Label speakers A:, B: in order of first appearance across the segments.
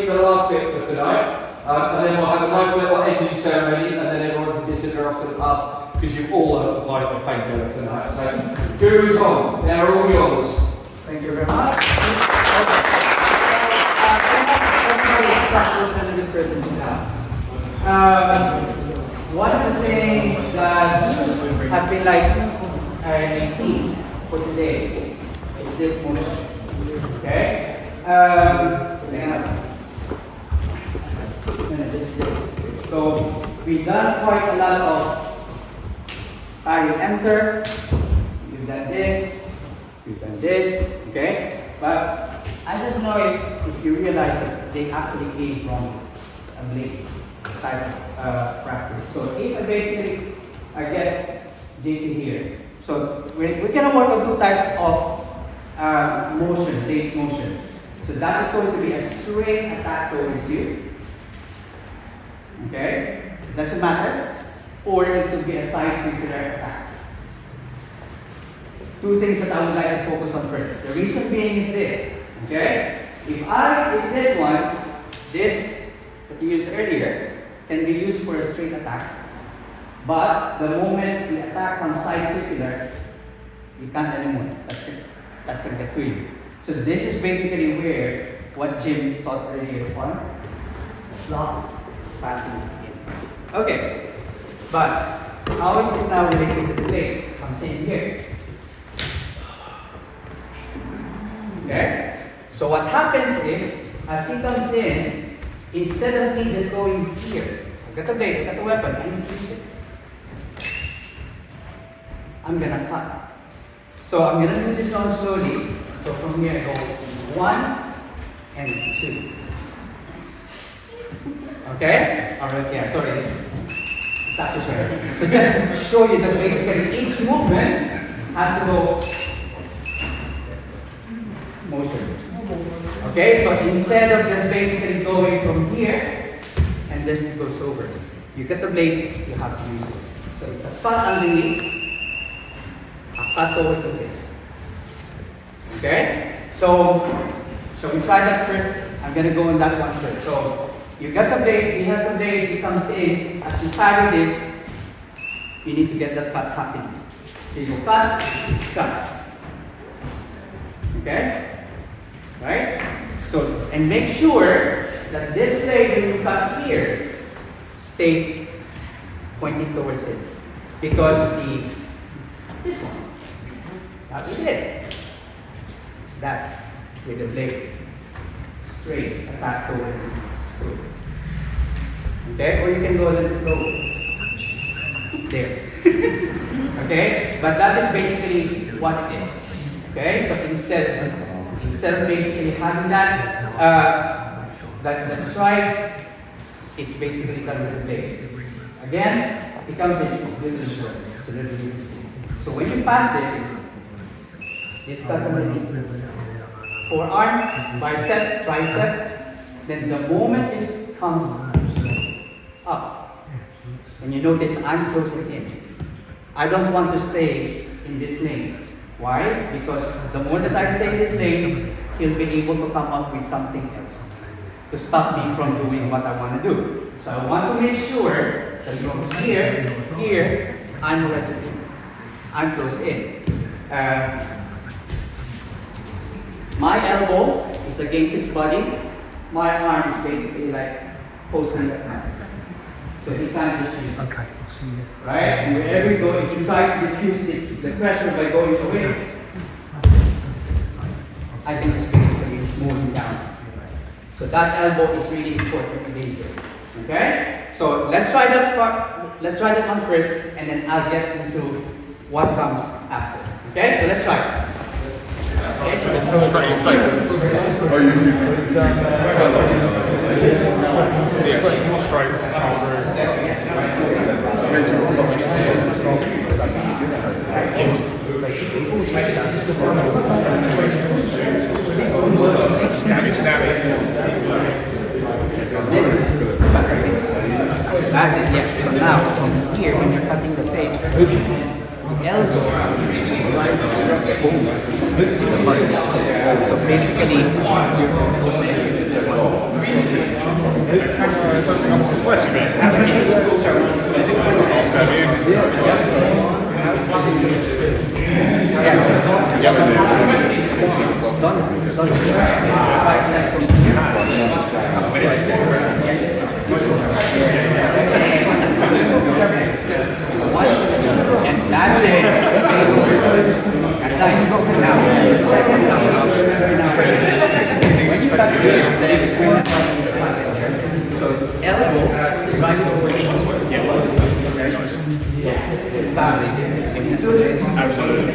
A: is the last bit for tonight. And then we'll have a nice little ending ceremony, and then everyone can disappear off to the pub because you've all had a pint of painkiller tonight. So, Guru's on. They're all yours.
B: Thank you very much. One of the things that has been like a theme for today is this motion. Okay? So we've done quite a lot of you enter, you've done this, you've done this, okay? But I just know if you realize that they actually came from a blade type of practice. So if I basically get JC here, so we're gonna work on two types of motion, blade motion. So that is going to be a straight attack towards you. Okay? It doesn't matter. Or it could be a side circular attack. Two things that I would like to focus on first. The reason being is this. Okay? If this one, this that you used earlier, can be used for a straight attack. But the moment we attack on side circular, you can't anymore. That's going to get through you. So this is basically where what Jim taught earlier on, slot passing in. Okay, but how is this now related to the blade? Comes in here. Okay, so what happens is, as he comes in, instead of me just going here, I got the blade, I got the weapon, I need to use it. I'm gonna cut. So I'm gonna do this on slowly. So from here I go 1 and 2. Okay? Alright, yeah, sorry, this is actually sorry. So just to show you that basically each movement has to go motion. Okay, so instead of just basically going from here and this goes over. You get the blade, you have to use it. So it's a cut underneath, a cut towards the base. Okay? So, shall we try that first? I'm going to go on that one first. So, you got the blade, he has the blade, he comes in. As you carry this, you need to get that cut happening. So, you cut, cut. Okay? Right? So, and make sure that this blade, when you cut here, stays pointing towards it. Because this one, that we did. That with the blade straight attack towards it. Okay, or you can go a little lower. There. Okay, but that is basically what it is. Okay, so instead of basically having that strike, it's basically done with the blade. Again, it comes in a little short. So when you pass this cuts underneath. Forearm, bicep, tricep. Then the moment this comes up, and you notice I'm closing in. I don't want to stay in this lane. Why? Because the more that I stay in this lane, he'll be able to come up with something else to stop me from doing what I want to do. So I want to make sure that from here, I'm already in. I'm close in. My elbow is against his body. My arm is basically like posting that hand. So he can't just use it. Okay. Right? And wherever you go, if you try to diffuse the pressure by going away, I can just basically move him down. So that elbow is really important against this. Okay? So let's try that one first, and then I'll get into what comes after. Okay? So let's try it. Okay, so let's go straight in your face.
C: Oh, you
A: Yeah, straight.
B: That's it, yeah. So now, from here, when you're cutting the face, the elbow, so basically, you're So elbow right over the Can you do this?
C: Absolutely.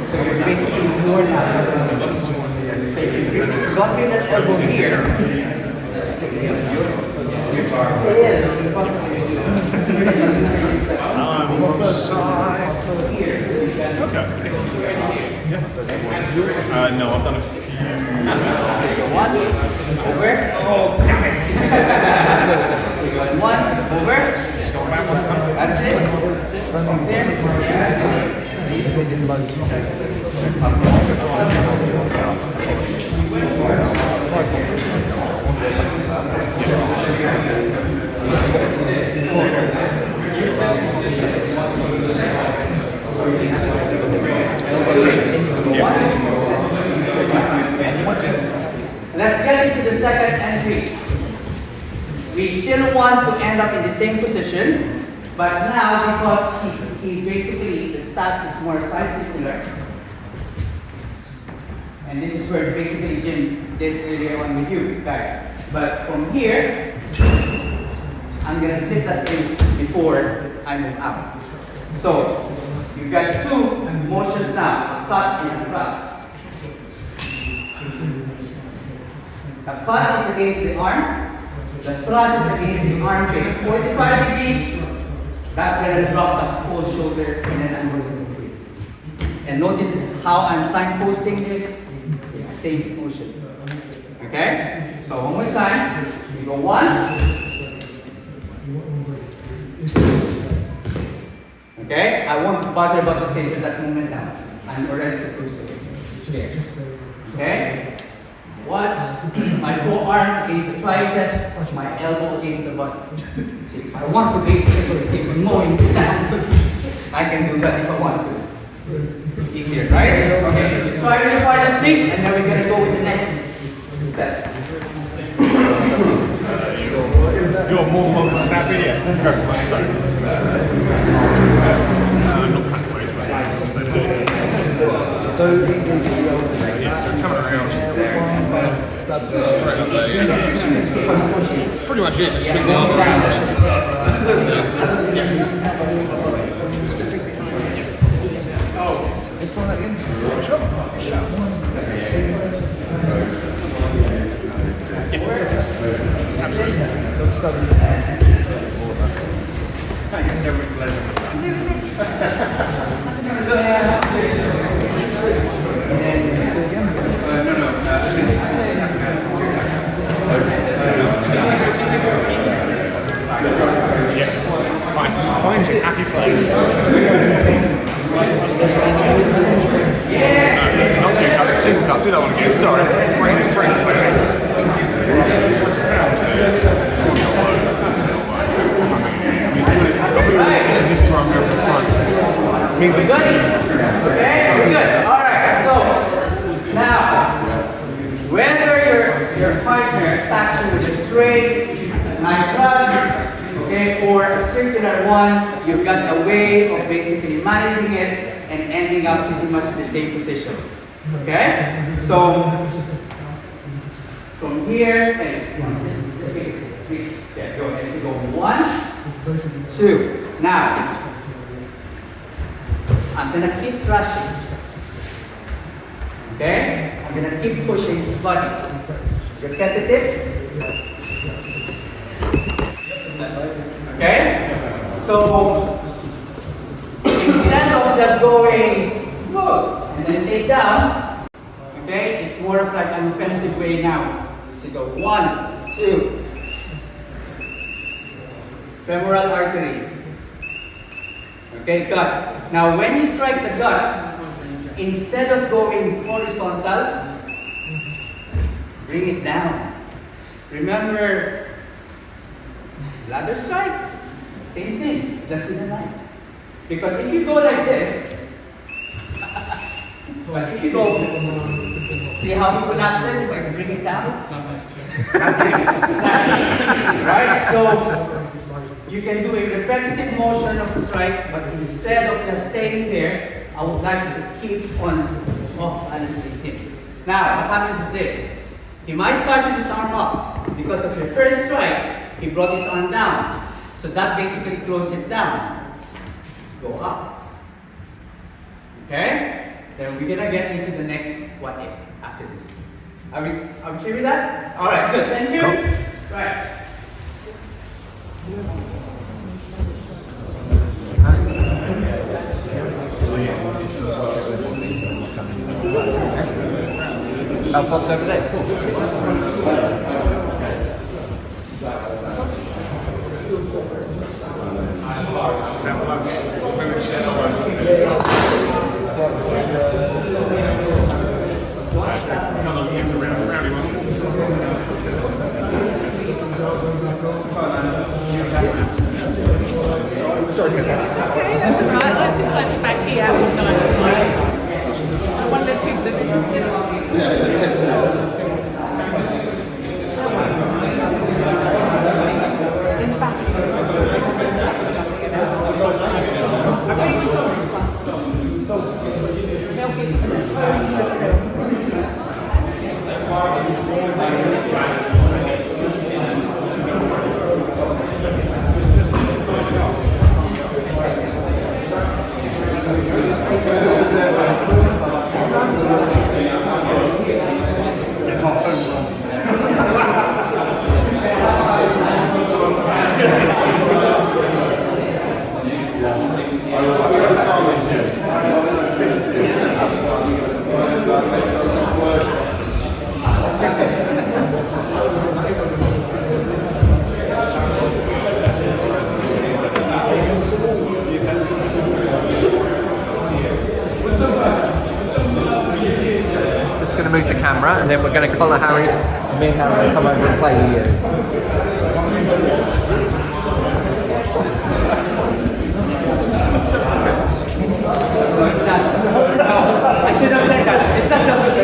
B: So you're basically more now. Don't bring that elbow here. You're
C: Okay. No, I've done it.
B: One, over. Oh, damn it. One, over. That's it. From there. Let's get into the second entry. We still want to end up in the same position, but now because he basically, the stack is more side circular, and this is where basically Jim did earlier on with you guys. But from here, I'm gonna slip that in before I move out. So you've got two motions now, a cut and a thrust. The cut is against the arm, the thrust is against the arm joint. 45 degrees, that's gonna drop the whole shoulder, and then I'm going to increase. And notice how I'm signposting this, it's the same motion. Okay? So one more time, we go one. Okay? I won't bother about the space at that moment now. I'm already close to it. There. Okay? Watch my forearm against the tricep, watch my elbow against the butt. See, if I want to basically keep mowing down, I can do that if I want to. Easier, right? Okay, try to find a space and then we're going to go with the next step.
C: You're more mobile snappy, yeah. Perfect. Sorry. Not pathways, but yeah, so coming around. Pretty much it, just swing the arm around.
D: Thanks, every pleasure.
C: Yes, fine. Find your happy place. Not two cups, single cup. Do that one again. Sorry. Brains. This is where I'm going for front.
B: We're good? Okay, we're good. Alright, so now, whether your partner attacks you with a straight, knife thrust, okay, or a circular one, you've got a way of basically managing it and ending up pretty much in the same position. Okay? So, from here, please, yeah, go ahead. You go 1, 2. Now, I'm gonna keep thrusting. Okay? I'm gonna keep pushing the body. Repetitive. Okay? So, instead of just going whoa, and then take down, okay, it's more of like an offensive way now. So you go 1, 2. Femoral artery. Okay, gut. Now, when you strike the gut, instead of going horizontal, bring it down. Remember, ladder strike, same thing, just in a line. Because if you go like this, but if you go, see how he collapses if I can bring it down? Right? So, you can do a repetitive motion of strikes, but instead of just staying there, I would like you to keep on balancing him. Now, what happens is this. He might start with his arm up. because of your first strike, he brought his arm down. So that basically closed it down. Go up. Okay? Then we're gonna get into the next what if after this. Are we clear with that? Alright, good. Thank you. Right.
A: What's over there?
E: Okay, that's all right. I like the place back here. I want to let people that in the back.
A: Move the camera and then we're going to collar Harry and me and Harry will come over and play with you.
B: I should have said that. It's not something.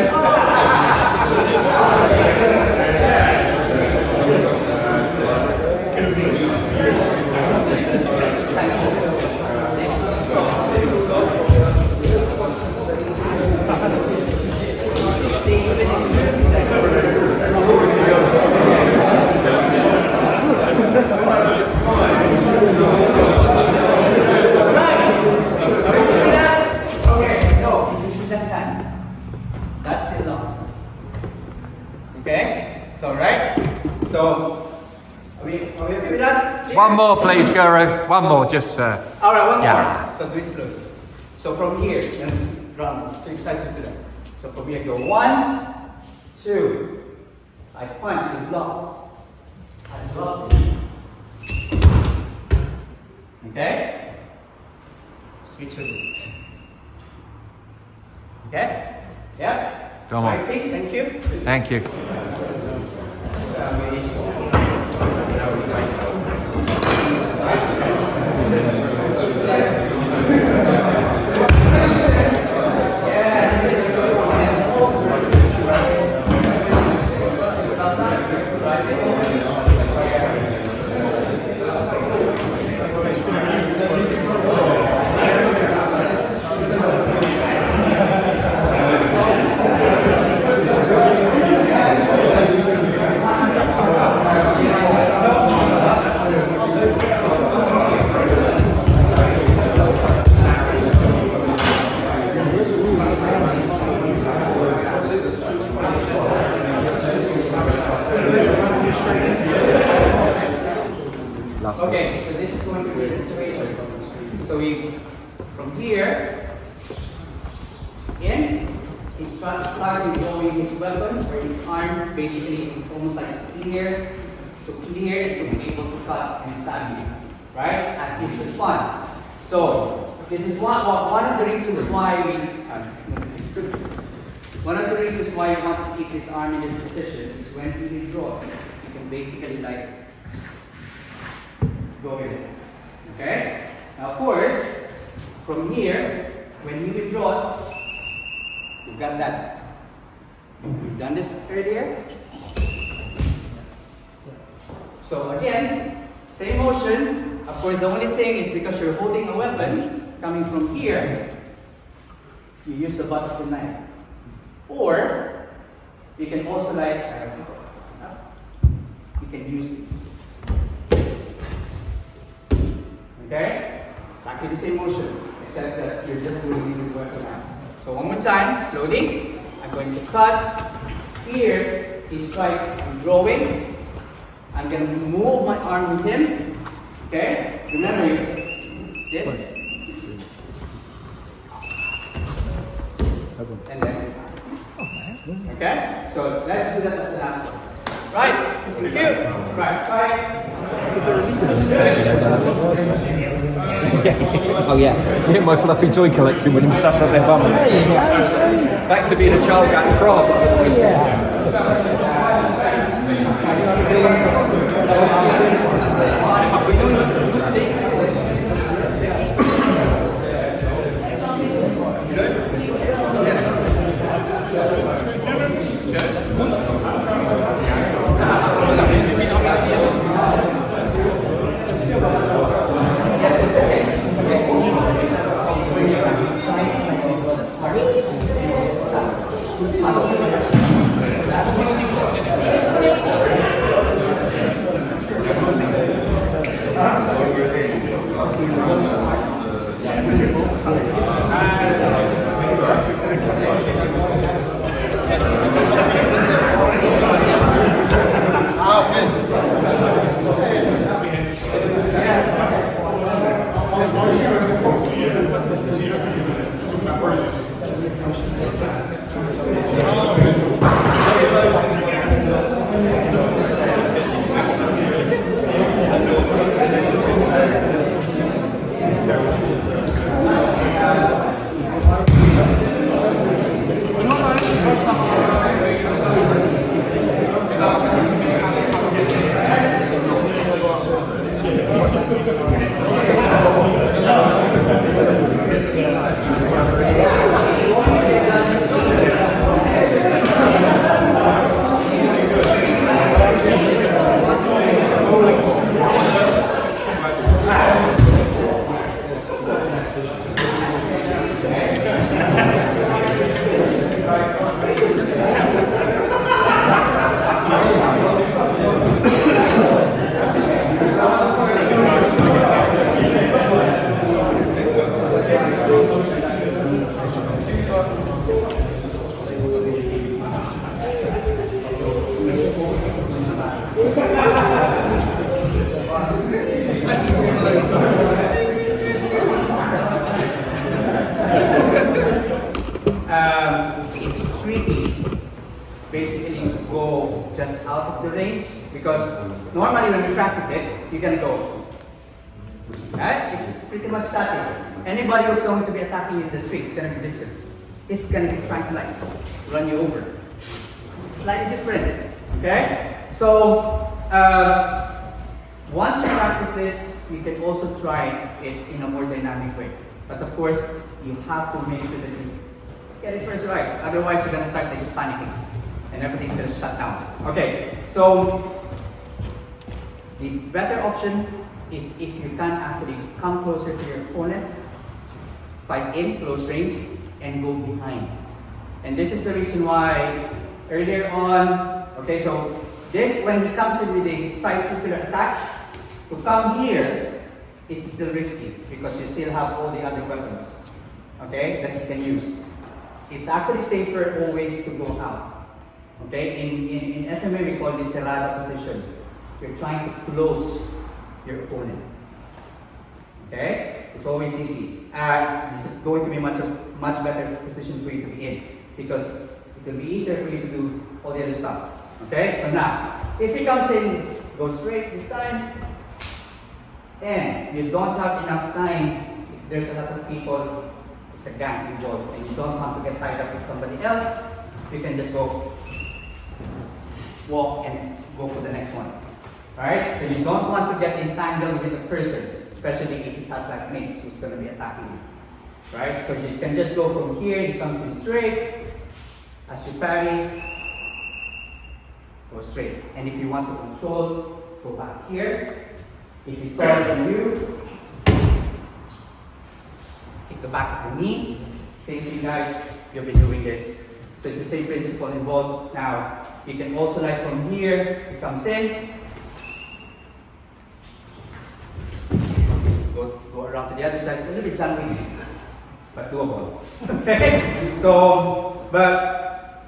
A: One more please, Guru. One more just for...
B: Alright, one
A: Yeah.
B: more. So do it slowly. So from here, and run. So exercise to that. So from here, go 1, 2. I punch and block. I block it. Okay? Switch it. Okay? Yeah?
A: Come on.
B: Right, please, thank you.
A: Thank you.
B: Okay, so this is going to be the situation. So we, from here, in, he's starting going his weapon, or his arm, basically almost like clear, to be able to cut and stab you, right? As his response. So, this is one of the reasons why we, one of the reasons why you want to keep his arm in this position is when he withdraws, you can basically like, go in. Okay? Now, of course, from here, when he withdraws, you've got that. We've done this earlier. So again, same motion. Of course, the only thing is because you're holding a weapon coming from here, you use the butt of the knife. Or you can also like can use this. Okay? Exactly the same motion, except that you're just doing it with weapon now. So one more time, slowly. I'm going to cut. Here, he strikes, I'm drawing. I'm going to move my arm with him. Okay? Remember this. And then. Okay? So let's do that as the last one. Right? Thank you. Right. Bye.
A: Oh yeah, me and my fluffy toy collection with him stuffed up their bum. Back to being a child guy in France.
B: It's tricky basically to go just out of the range because normally when we practice it, you're gonna go. Right? It's pretty much static. Anybody who's going to be attacking you in the street is gonna be different. It's gonna be trying to like run you over. It's slightly different. Okay? So once you practice this, you can also try it in a more dynamic way. But of course, you have to make sure that you get it first right. Otherwise, you're gonna start like just panicking, and everything's gonna shut down. Okay, so the better option is if you can actually come closer to your opponent, fight in close range, and go behind. And this is the reason why earlier on, okay, so this when he comes in with a side circular attack, to come here, it's still risky because you still have all the other weapons, okay, that you can use. It's actually safer always to go out. Okay, in FMA we call this cerrada position. You're trying to close your opponent. Okay, it's always easy. This is going to be much better position for you to be in because it will be easier for you to do all the other stuff. Okay, so now if he comes in, go straight this time, and you don't have enough time. If there's a lot of people, it's a gang involved, and you don't want to get tied up with somebody else, you can just go walk and go for the next one. Alright? So you don't want to get entangled with a person, especially if he has like mates who's going to be attacking you. Right? So you can just go from here, he comes in straight, as you parry, go straight. And if you want to control, go back here. If you saw it in you, kick the back of the knee. Same thing guys, you've been doing this. So it's the same principle involved. Now, you can also like from here, he comes in, go around to the other side. It's a little bit challenging, but doable. Okay? So, but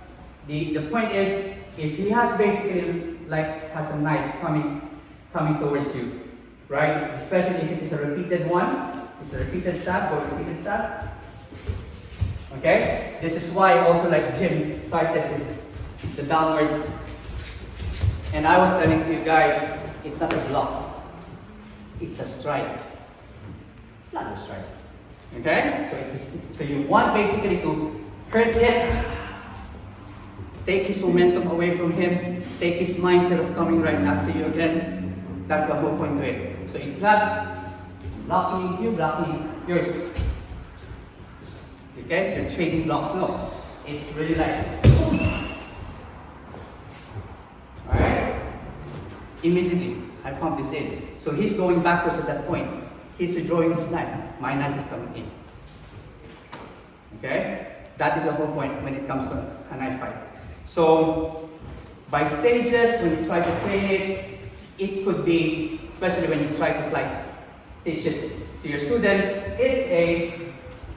B: the point is, if he has basically like has a knife coming towards you, right? Especially if it is a repeated one, it's a repeated stab or repeated stab. Okay? This is why also like Jim started with the downward. And I was telling you guys, it's not a block. It's a strike. Not a strike. Okay? So you want basically to hurt him, take his momentum away from him, take his mindset of coming right after you again. That's the whole point to it. So it's not blocking, you're blocking, yours. Okay? You're trading blocks. No. It's really like, alright? Immediately, I pump this in. So he's going backwards at that point. He's withdrawing his knife. My knife is coming in. Okay? That is the whole point when it comes to a knife fight. So, by stages, when you try to train it, it could be, especially when you try to like teach it to your students, it's a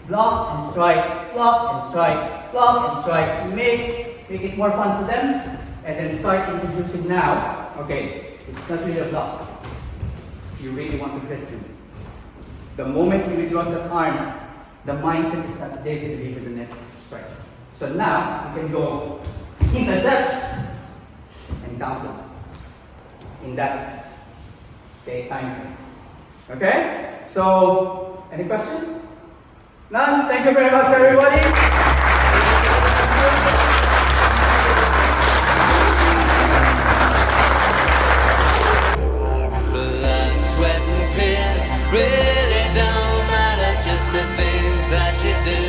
B: block and strike, block and strike, block and strike. Make it more fun for them, and then start introducing now. Okay, it's not really a block. You really want to get through. The moment he withdraws that arm, the mindset is not there to deliver the next strike. So now you can go intercept and counter in that time frame. Okay? So, any question? None? Thank you very much, everybody.
F: Blood, sweat, and tears really don't matter. Just the things that you do.